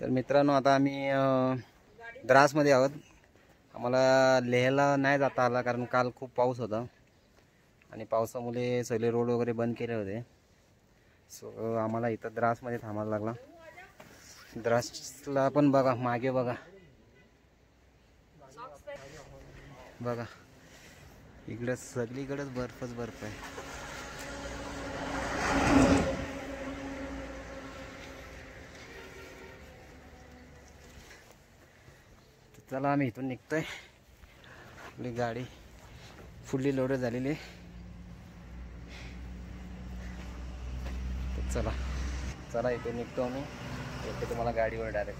तर मित्रांनो आता आम्ही द्रासमध्ये आहोत। आम्हाला लेहला नाही जाता आला कारण काल खूप पाऊस होता आणि पावसामुळे सगळे रोड वगैरे बंद केले होते। सो आम्हाला इथं द्रासमध्ये थांबायला लागला। द्रासला पण बघा, मागे बघा बघा, इकडे सगळीकडेच बर्फच बर्फ आहे। चला आम्ही इथून निघतोय। आपली गाडी फुल्ली लोड झालेली आहे। चला चला इथून निघतो आम्ही, येते तुम्हाला गाडीवर डायरेक्ट।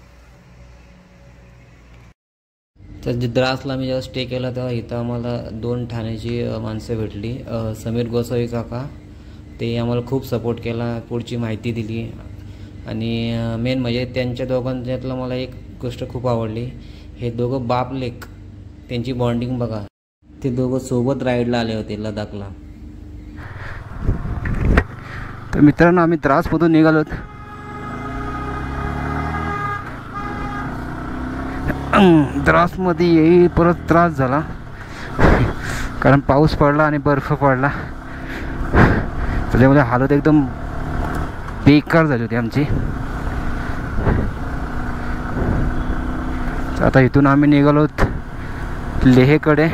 तर द्रासला मी जेव्हा स्टे केला तेव्हा इथं आम्हाला 2 ठाण्याची माणसं भेटली। समीर गोसावी काका, ते आम्हाला खूप सपोर्ट केला, पुढची माहिती दिली आणि मेन म्हणजे त्यांच्या दोघांच्यातलं मला एक गोष्ट खूप आवडली। हे दोघं बाप लेक, त्यांची बॉन्डिंग बघा। ते दोघं सोबत राईडला आले होते लडाखला। तर मित्रांनो आम्ही द्रासमधून निघालो। द्रासमध्ये येई परत त्रास झाला कारण पाऊस पडला आणि बर्फ पडला, त्याच्यामुळे हालत एकदम बेकार झाली होती आमची। आता इथून आम्ही निघालो लेहकडे।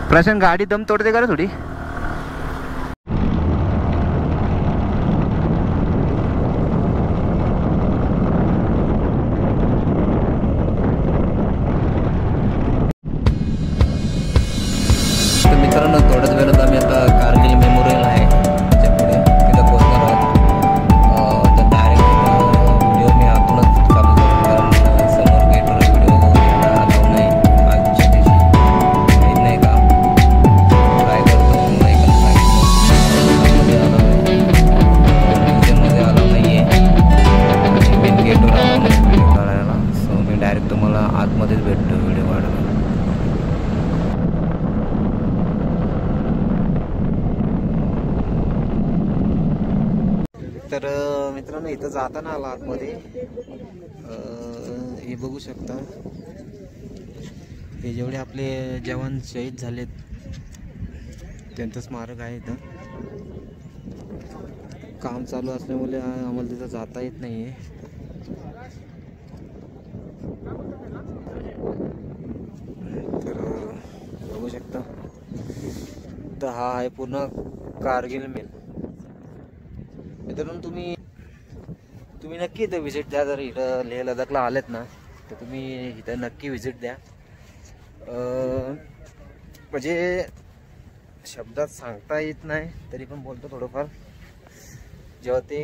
प्रशांत गाडी दम तोडते का रे थोडी? मित्रांनो थोड्याच वेळात आम्ही आता कारगिल मेमोरियल आहे त्याच्यापुढे तिथं पोहोचणार आहोत। तर डायरेक्ट व्हिडिओ मी आतूनच चालू करतो कारण समोर गेटवर व्हिडिओ अलाव नाही। आजच्या दिवशी माहीत नाही का, ट्राय करतो नाही का म्युझियममध्ये अलाव नाही आहे आणि मेन गेटवर अलाव नाही व्हिडिओ काढायला। सो मी डायरेक्ट तुम्हाला आतमध्येच भेटतो व्हिडिओ काढायला। तर मित्रांनो इथं जाताना आला आतमध्ये हे बघू शकता, हे जेवढे आपले जवान शहीद झालेत त्यांचं स्मारक आहे। इथं काम चालू असल्यामुळे आम्हाला तिथं जाता येत नाही आहे। तर बघू शकता तर हा आहे पूर्ण कारगिल मेल। मित्रांनो तुम्ही नक्की इथं व्हिजिट द्या। जर इथं लेह लडाखला आलेत ना तर तुम्ही इथं नक्की व्हिजिट द्या। म्हणजे शब्दात सांगता येत नाही तरी पण बोलतो थोडंफार। जेव्हा ते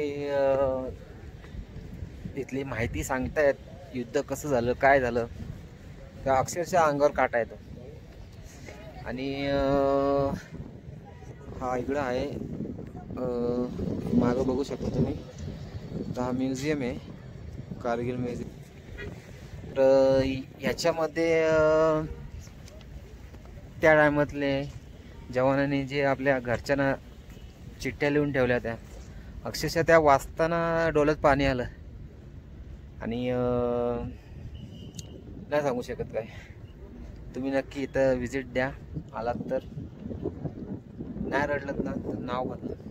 इथली माहिती सांगतायत, युद्ध कसं झालं काय झालं, त्या अक्षरशः अंगावर काटा येतो। आणि हा इकडं आहे मागं बघू शकता तुम्ही, हा म्युझियम आहे कारगिल म्युझियम। तर ह्याच्यामध्ये त्या टायमातले जवानांनी जे आपल्या घरच्यांना चिठ्ठ्या लिहून ठेवल्या त्या अक्षरशः त्या वाचताना डोळ्यात पाणी आलं आणि नाही सांगू शकत काय। तुम्ही नक्की इथं व्हिजिट द्या आलात तर, नाही रडलत ना तर नाव बदला।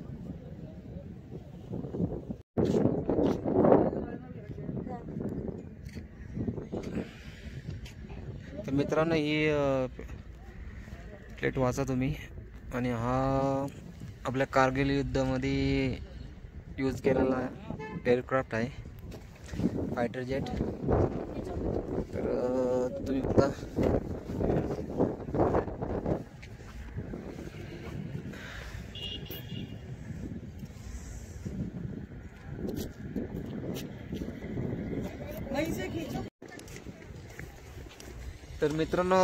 तर मित्रांनो ही प्लेट वाचा तुम्ही। आणि हा आपल्या कारगिल युद्धामध्ये यूज केलेला एअरक्राफ्ट आहे, फायटर जेट। तर तुम्ही बघा तर मित्रांनो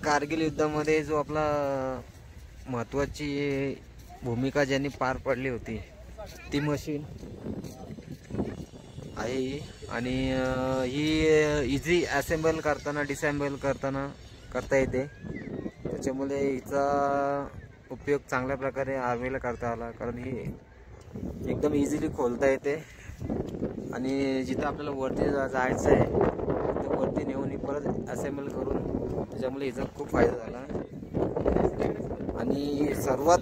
कारगिल युद्धामध्ये जो आपला महत्त्वाची भूमिका ज्यांनी पार पाडली होती ती मशीन आहे आणि ही इझी असेंबल करताना डिसेंबल करता येते। त्याच्यामुळे हिचा उपयोग चांगल्या प्रकारे आर्मीला करता आला, कारण ही एकदम इझिली खोलता येते आणि जिथं आपल्याला वरती जायचं आहे तिथं वरती नेऊन परत असेंबल करून, त्याच्यामुळे हिचा खूप फायदा झाला. आणि सर्वात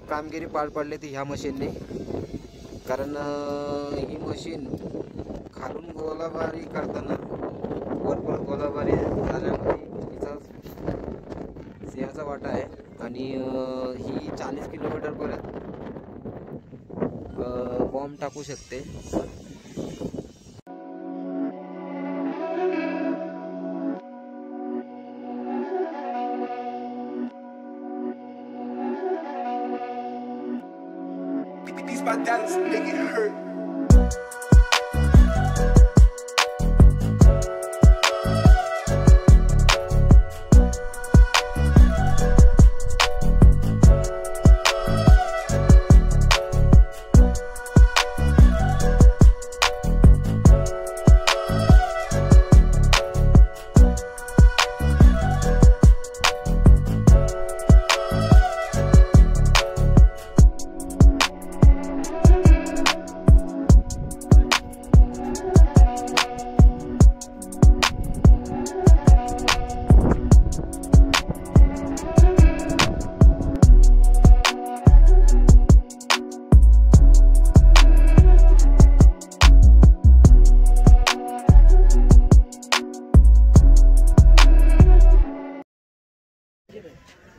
कामगिरी पार पाडली ती ह्या मशीनने, कारण ही मशीन खालून गोलाबारी करताना वर परत गोलाबारी झाल्यामध्ये हिचा सिंहाचा वाटा आहे. आणि ही 40 किलोमीटरपर्यंत बॉम्ब टाकू शकते. My dad's make it hurt.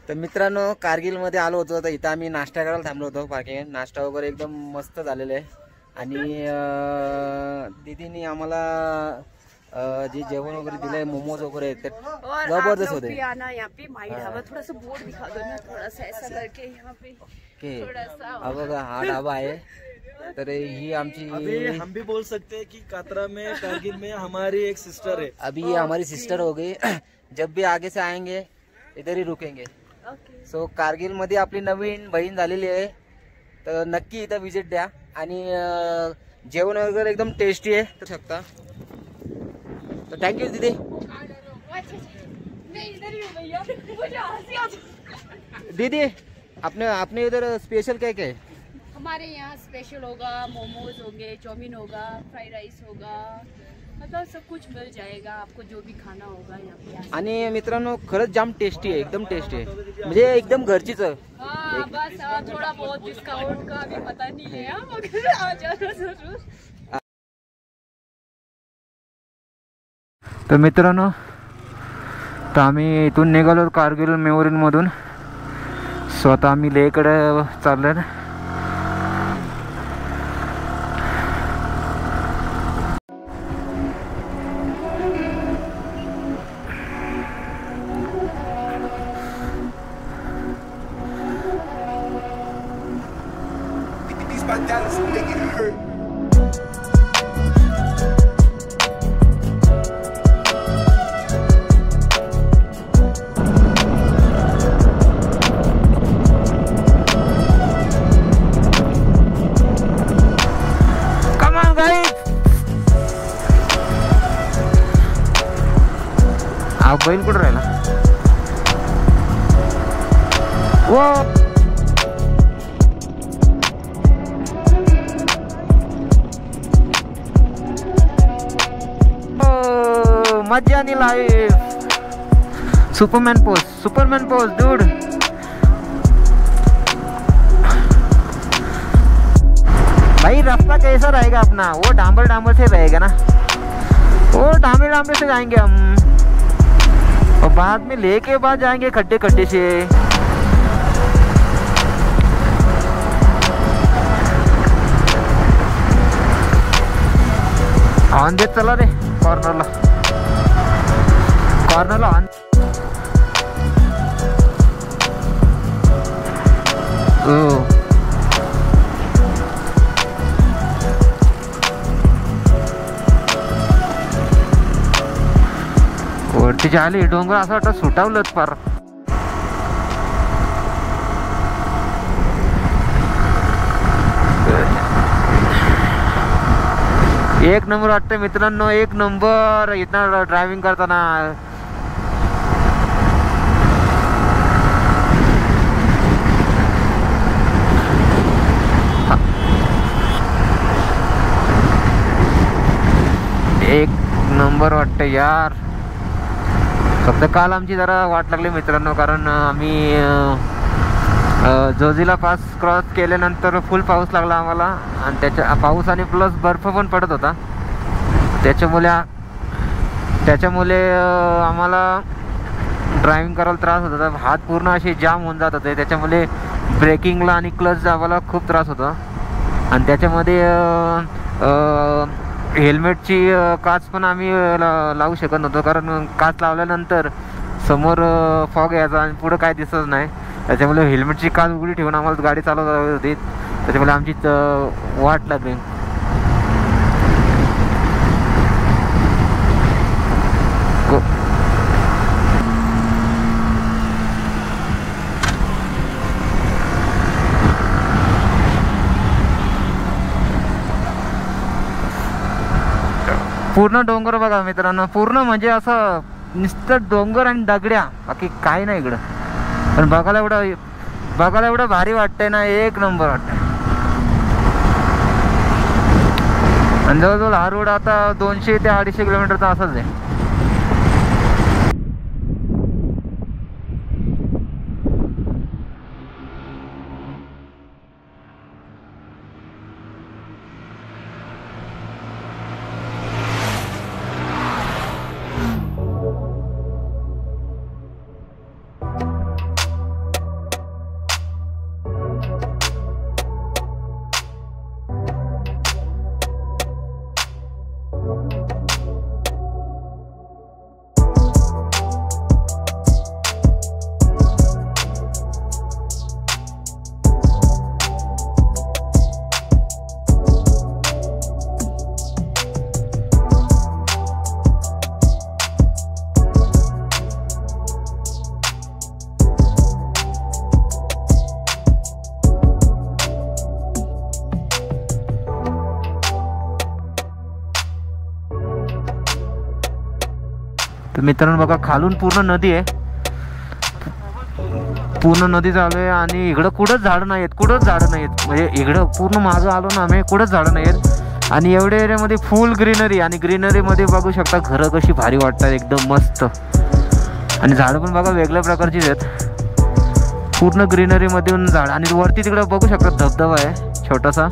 तर मित्रांनो, कारगिलमध्ये आलो होतो, तर इथं आम्ही नाश्ता करायला थांबलो होतो पार्किंग. नाश्ता वगैरे एकदम मस्त झालेला आहे. आणि दीदीने आम्हाला जे जेवण वगैरे दिलंय, मोमोज वगैरे ते जबरदस्त होते. अब बघा हा ढाबा आहे. तर ही आमची, हम भी बोल सकते हैं कि कातरा में, कारगिल में हमारी एक सिस्टर है. अभी ये हमारी सिस्टर हो गई. जब भी आगे से आएंगे इधर ही रुकेंगे. सो कारगिल मध्ये आपली नवीन बहीण झालेली आहे, तर नक्की इथं विजिट द्या. आणि जेवण वगैरे एकदम टेस्टी आहे तर शकता. तो थैंक यू दीदी. दीदी अपने उधर स्पेशल क्या क्या है? हमारे यहाँ स्पेशल होगा, मोमोज होंगे, चाउमीन होगा, फ्राइड राइस होगा, मतलब सब कुछ मिल जाएगा आपको, जो भी खाना होगा यहाँ पे. आणि मित्रांनो खरंच जाम टेस्टी आहे, एकदम टेस्टी आहे, म्हणजे एकदम घरचीच आहे. हाँ बस थोड़ा बहुत डिस्काउंट का भी पता नहीं है, मगर आ जाना जरूर. तर मित्रांनो, तर आम्ही इथून निघालो कारगिल मेमोरियल मधून. स्वतः आम्ही लेकडे चाललो. My dad's make it hurt. बैल कुठं राहिला? मजा नहीं लाइफ. Superman pose dude. भाई रास्ता कैसा रहेगा अपना? वो डांबर से रहेगा ना, वो डांबे से जाएंगे हम, और बाद में लेके बाद जाएंगे खड्डे से. ऑन देत चला रे कॉर्नरला ऑन. वरती आली डोंगर असं वाटतं सुटावलंच फार. एक नंबर वाटतं मित्रांनो, एक नंबर. इथं ड्रायव्हिंग करताना वाटते यार. फक्त काल आमची जरा वाट लागली मित्रांनो, कारण आम्ही जोजिला पास क्रॉस केल्यानंतर फुल पाऊस लागला आम्हाला, आणि त्याच्या पाऊस आणि प्लस बर्फ पण पडत होता. त्याच्यामुळे आम्हाला ड्रायव्हिंग करायला त्रास होत होता. हात पूर्ण असे जाम होऊन जात होते. त्याच्यामुळे ब्रेकिंगला आणि क्लच दाबायला खूप त्रास होता. आणि त्याच्यामध्ये हेल्मेटची काच पण आम्ही लावू शकत नव्हतो, कारण काच लावल्यानंतर समोर फॉग यायचा आणि पुढं काय दिसत नाही. त्याच्यामुळे हेल्मेटची काच उघडी ठेवून आम्हाला गाडी चालवत होती. त्याच्यामुळे आमची वाट लागली. पूर्ण डोंगर बघा मित्रांनो, पूर्ण म्हणजे असं नुसतं डोंगर आणि दगड्या, बाकी काही नाही इकडं. पण बघायला एवढं भारी वाटतंय ना, एक नंबर वाटतंय. आणि जवळजवळ हा रोड आता 200 ते 250 किलोमीटरचा असाच आहे. तर मित्रांनो बघा, खालून पूर्ण नदी आहे, पूर्ण नदी चालू आहे. आणि इकडं कुठंच झाडं नाही आहेत, म्हणजे इकडं पूर्ण मागं आलो ना आम्ही, कुठंच झाडं नाही आहेत. आणि एवढ्या एरियामध्ये फुल ग्रीनरी, आणि ग्रीनरीमध्ये बघू शकता घरं कशी भारी वाटतात, एकदम मस्त. आणि झाडं पण बघा वेगळ्या प्रकारचीच आहेत, पूर्ण ग्रीनरीमधून झाड. आणि वरती तिकडं बघू शकता धबधबा आहे छोटासा,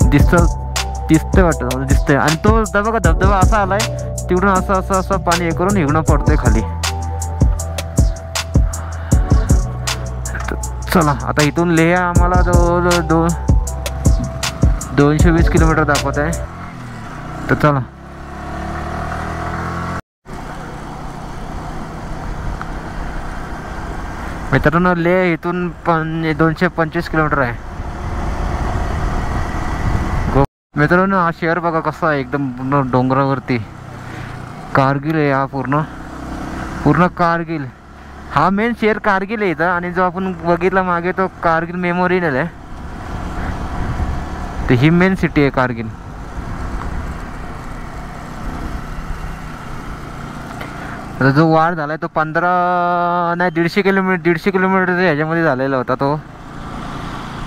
दिसतंय वाटतं, दिसतंय. आणि तो बघा धबधबा असा आलाय तिकडून, असं पाणी हे करून इकडून पडतंय खाली. चला आता इथून लेह आम्हाला 220 किलोमीटर दाखवत आहे. तर चला मित्रांनो, लेह इथून 225 किलोमीटर आहे. मित्रांनो हा शहर बघा कसा आहे, एकदम पूर्ण डोंगरावरती. कारगिल आहे हा पूर्ण कारगिल. हा मेन शहर कारगिल आहे इथं. आणि जो आपण बघितला मागे तो कारगिल मेमोरियल आहे, तर ही मेन सिटी आहे कारगिल. आता जो वाढ झालाय तो 150 किलोमीटर ह्याच्यामध्ये झालेला होता, तो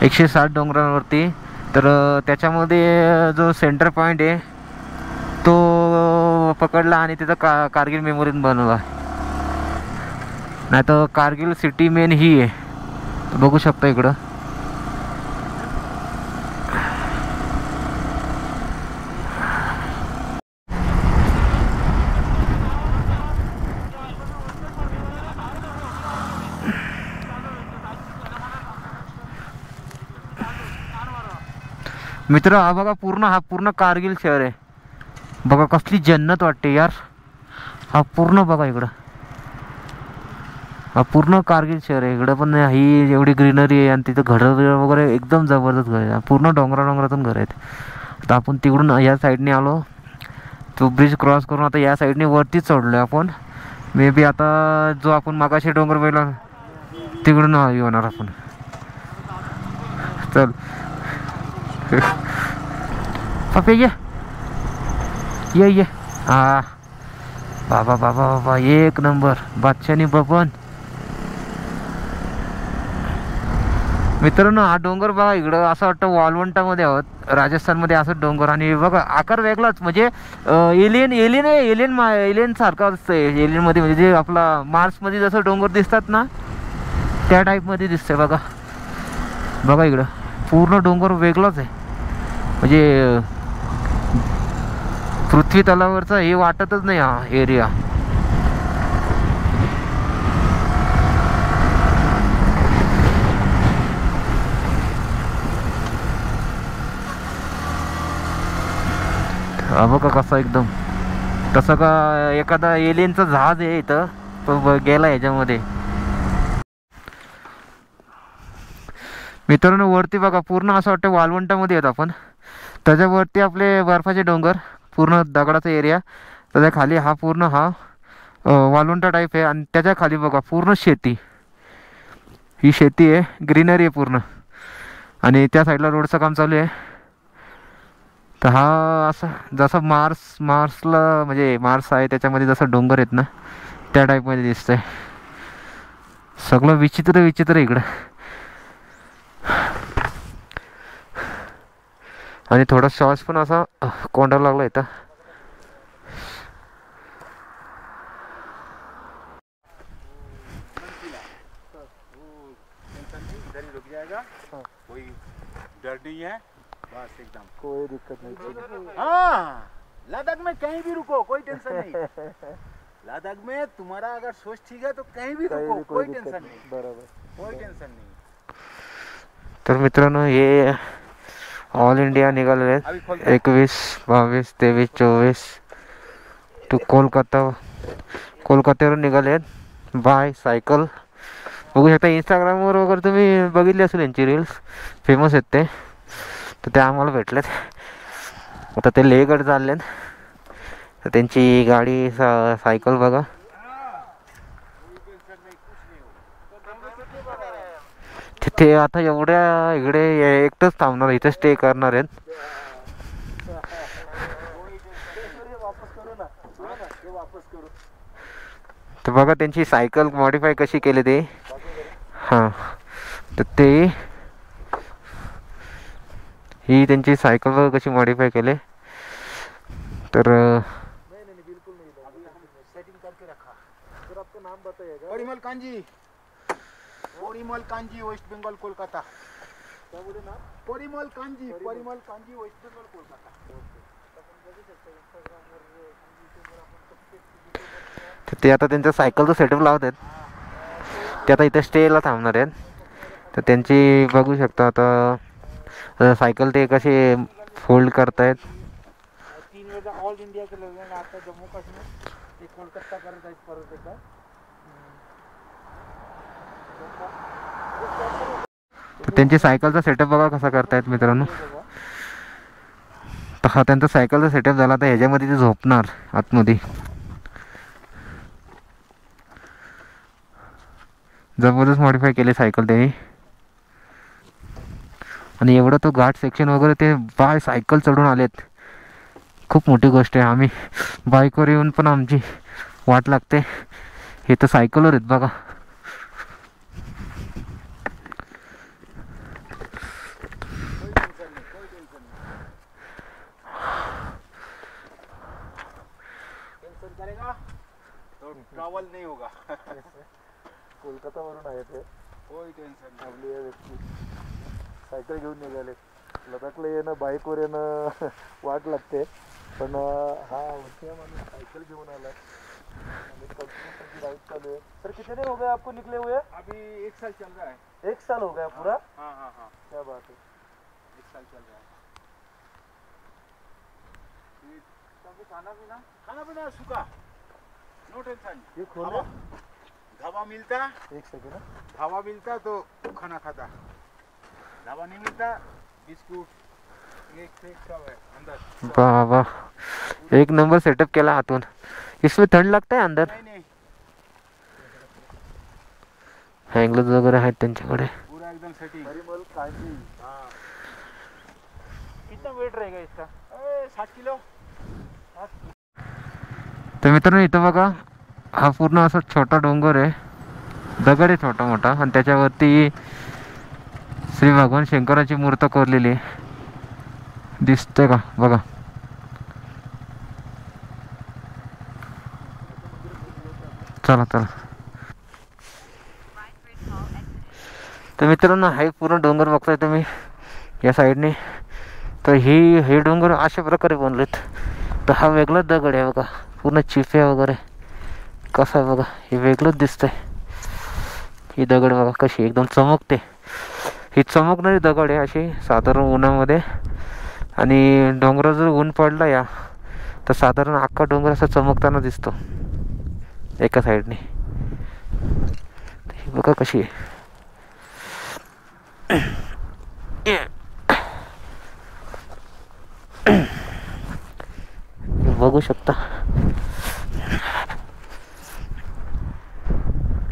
160 डोंगरांवरती. तर त्याच्यामध्ये जो सेंटर पॉईंट आहे तो पकडला आणि तिथं कारगिल मेमोरियल बनवला. नाही तर कारगिल सिटी मेन ही आहे, बघू शकता इकडं. मित्र हा बघा पूर्ण कारगिल शहर आहे बघा, कसली जन्नत वाटते यार. हा पूर्ण बघा इकडं, हा पूर्ण कारगिल शहर आहे. इकडं पण ही एवढी ग्रीनरी आहे, आणि तिथं घरं वगैरे एकदम जबरदस्त घर आहे, पूर्ण डोंगरातून घर आहेत. आता आपण तिकडून या साईडने आलो, तो ब्रिज क्रॉस करून आता या साईडने वरतीच चढलो आपण. मे बी आता जो आपण मागाशी डोंगर पहिला तिकडून येणार आपण. चल पप्पे ये हा बाबा एक नंबर बादशानी बबन. मित्रांनो हा डोंगर बघा इकडं असं वाटतं वाळवंटामध्ये आहोत, राजस्थानमध्ये असं डोंगर. आणि बघा आकार वेगळाच, म्हणजे एलियन एलियन आहे, एलियन सारखं असतं. एलियनमध्ये म्हणजे जे आपला मार्समध्ये जसं डोंगर दिसतात ना त्या टाईपमध्ये दिसतंय बघा. बघा इकडं पूर्ण डोंगर वेगळाच आहे, म्हणजे पृथ्वी तलावरचा हे वाटतच नाही हा एरिया. हा बघा कसा एकदम, तसं का एखादा एलियनचा जहाज आहे इथं, तो गेला ह्याच्यामध्ये. मित्रांनो वरती बघा पूर्ण असं वाटतं वाळवंटामध्ये आहेत आपण. त्याच्यावरती आपले बर्फाचे डोंगर, पूर्ण दगडाचा एरिया. त्याच्या खाली हा पूर्ण हा वाळवंटा टाईप आहे. आणि त्याच्या खाली बघा पूर्ण शेती, ही शेती आहे, ग्रीनरी आहे पूर्ण. आणि त्या साईडला रोडचं काम चालू आहे. तर हा असं जसं मार्सला म्हणजे मार्स आहे त्याच्यामध्ये जसं डोंगर आहेत ना त्या टाईपमध्ये दिसतंय. सगळं विचित्र विचित्र इकडं. आणि थोडा श्वास पण असा कोंडायला लागला इथं. कोई डर नहीं है, बस एकदम कोई दिक्कत नहीं। हाँ, लद्दाख में कहीं भी रुको कोई टेंशन नहीं। लद्दाख में तुम्हारा अगर सोच ठीक है तो कहीं भी रुको, कोई टेंशन नहीं। बरोबर, कोई टेंशन नहीं। तर मित्रांनो हे ऑल इंडिया निघालेले आहेत 21, 22, 23, 24 टू कोलकात्यावरून निघाले आहेत बाय सायकल. बघू शकता इंस्टाग्रामवर वगैरे तुम्ही बघितले असेल यांची रील्स, फेमस आहेत ते. तर ते आम्हाला भेटलेत. आता ते लेहगड चाललेत. तर त्यांची गाडी सायकल बघा. तिथे आता एवढ्या इकडे एकटंच थांबणार, इथे स्टे करणार आहेत. तर बघा त्यांची सायकल मॉडिफाय कशी केली ते. हां, तर ते ही त्यांची सायकल बघा कशी मॉडिफाय केले. तर परिमल कांजी, परिमल कांजी, वेस्ट बंगाल कोलकाता. परिमल कांजी, परिमल कांजी, वेस्ट बंगाल कोलकाता. ते आता त्यांच्या सायकलचं सेटअप लावत आहेत. ते आता इथे स्टेला थांबणार आहेत. तर त्यांची बघू शकता आता सायकल ते कसे फोल्ड करतायत. 3 वेळा ऑल इंडिया के लोग आता जम्मू काश्मीर ते कोलकाता करत आहेत परत एकदा. त्यांची सायकलचा सेटअप बघा कसा करतायत मित्रांनो. तर हा त्यांचा सायकलचा सेटअप झाला. तर ह्याच्यामध्ये ते झोपणार आतमध्ये. जबरदस्त मॉडिफाय केले सायकल त्यांनी. आणि एवढं तो घाट सेक्शन वगैरे ते बाय सायकल चढून आलेत. खूप मोठी गोष्ट आहे. आम्ही बाईकवर येऊन पण आमची वाट लागते. हे तर सायकलवर आहेत बघा. करेगा तो ट्रॅव्हल नाही होगा. कोलकातावरून आहे ते. कोई टेन्शन नाही. आपली व्यक्ती सायकल घेऊन निघाले. लडाखला येणं बाईकवर येणं वाट लागते, पण हा उशिया माणूस सायकल घेऊन आला. बाइक चालू है. सर कितने दिन हो गए आपको निकले हुए? अभी 1 साल चल रहा है. 1 साल हो गया पूरा? हाँ हाँ हाँ, क्या बात है. 1 साल चल रहा है. खाना पीना सूखा, नो टेंशन. ये खोलो. धावा मिलता, एक सेकंड. धावा मिलता तो खाना खाता. धावा नहीं मिलता बिस्कुट एक सब है अंदर. बाबा एक नंबर सेटअप केला आतून. इसमें ठंड लगता है अंदर. नहीं नहीं, हँगलोज वगैरे आहेत त्यांच्याकडे. पूरा एकदम सेटिंग. परिमल कांजी. हाँ, कितना वेट रहेगा इसका? 60 किलो. तर मित्रांनो इथं बघा हा पूर्ण असा छोटा डोंगर आहे. दगड आहे छोटा मोठा. आणि त्याच्यावरती श्री भगवान शंकराची मूर्त कोरलेली आहे, दिसते का बघा. चला चला. तर मित्रांनो हे पूर्ण डोंगर बघताय तुम्ही या साईडने. तर हे डोंगर अशा प्रकारे बनलेत. तर हा वेगळाच दगड आहे बघा, पूर्ण चिप्या वगैरे कसा आहे बघा, हे वेगळंच दिसतंय. ही दगड बघा कशी एकदम चमकते. ही चमकणारी दगड आहे अशी साधारण उन्हामध्ये. आणि डोंगरावर जर ऊन पडला या तर साधारण अख्खा डोंगर असा चमकताना दिसतो एका साईडने. ही बघा कशी आहे. बघू शकता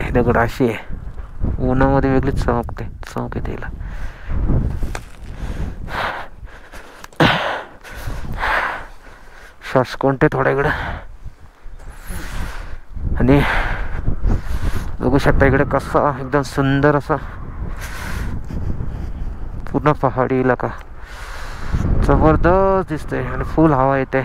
हे दगड अशी आहे, उन्हामध्ये वेगळीच चमक येते तिला. श्वास कोणते थोडा इकडं. आणि बघू शकता इकडे कसा एकदम सुंदर असा पूर्ण पहाडी इलाका जबरदस्त दिसतंय आणि फुल हवा येते.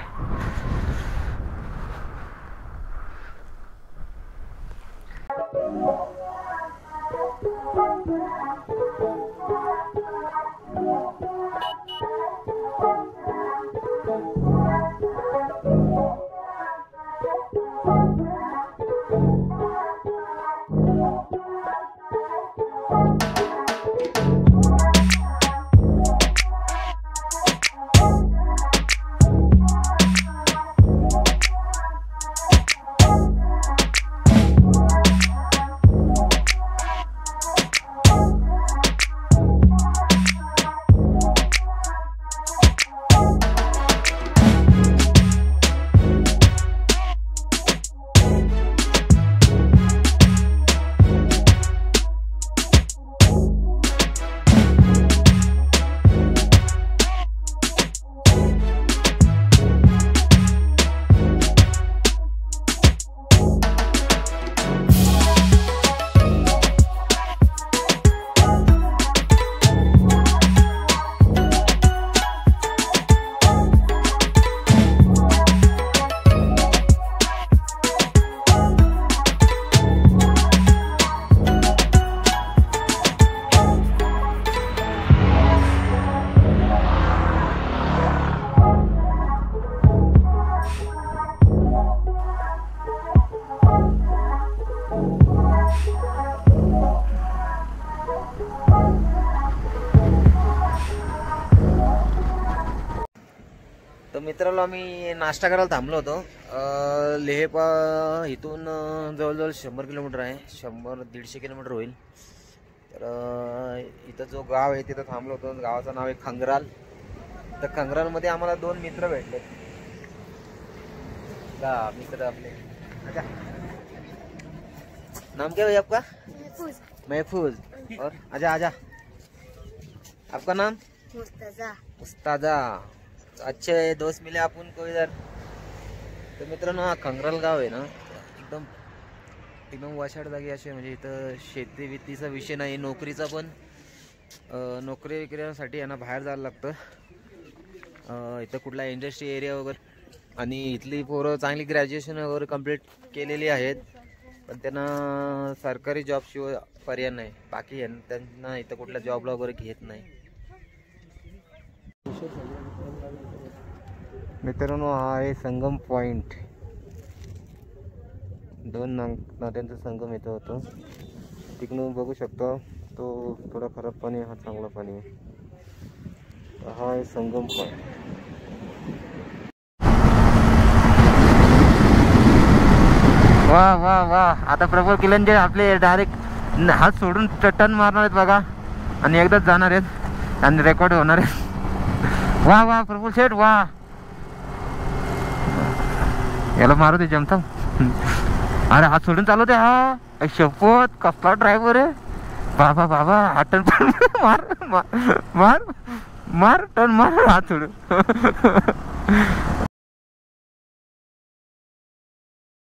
तर मित्रांनो आम्ही नाश्ता करायला थांबलो होतो. लेह इथून जवळजवळ 100 किलोमीटर आहे, 100-150 किलोमीटर होईल. तर इथं जो गाव आहे तिथं थांबलो होतो. गावाचं नाव आहे खंगराल. तर खंगरालमध्ये आम्हाला 2 मित्र भेटले. मित्र अपने नाम क्या है आपका? महफूज. और आजा आजा. आपका नाम? मुस्ताजा. अच्छे दोस्त मिले आपण को इधर. तर मित्रांनो हा खंगराल गाव आहे ना, एकदम वाशाड जागी असे, म्हणजे इथं शेती वितीचा विषय नाही, नोकरीचा पण. नोकरी विक्रीसाठी यांना बाहेर जायला लागतं. इथं कुठला इंडस्ट्री एरिया वगैरे. आणि इथली पोरं चांगली ग्रॅज्युएशन वगैरे कंप्लीट केलेली आहेत, पण त्यांना सरकारी जॉबशिवाय पर्याय नाही. बाकी त्यांना इथं कुठल्या जॉबला वगैरे घेत नाही. मित्रांनो हा आहे संगम पॉइंट. 2 नद्यांचा संगम इथं होतो. तिकडून बघू शकतो तो थोडा खराब पाणी, हा चांगला पाणी आहे. हा आहे संगम पॉइंट. वा वा वा. आता प्रबळ किल्यांचे आपले डायरेक्ट हात सोडून टन मारणार आहेत बघा, आणि एकदाच जाणार आहेत आणि रेकॉर्ड होणार आहे. वा वा प्रफुल शेठ वा. याला मारू दे जमता. अरे हात सोडून चालवते हा. शपथ कसला ड्रायव्हर आहे बाबा बाबा. हा टन मार मार मार मार टन मार हात सोडून.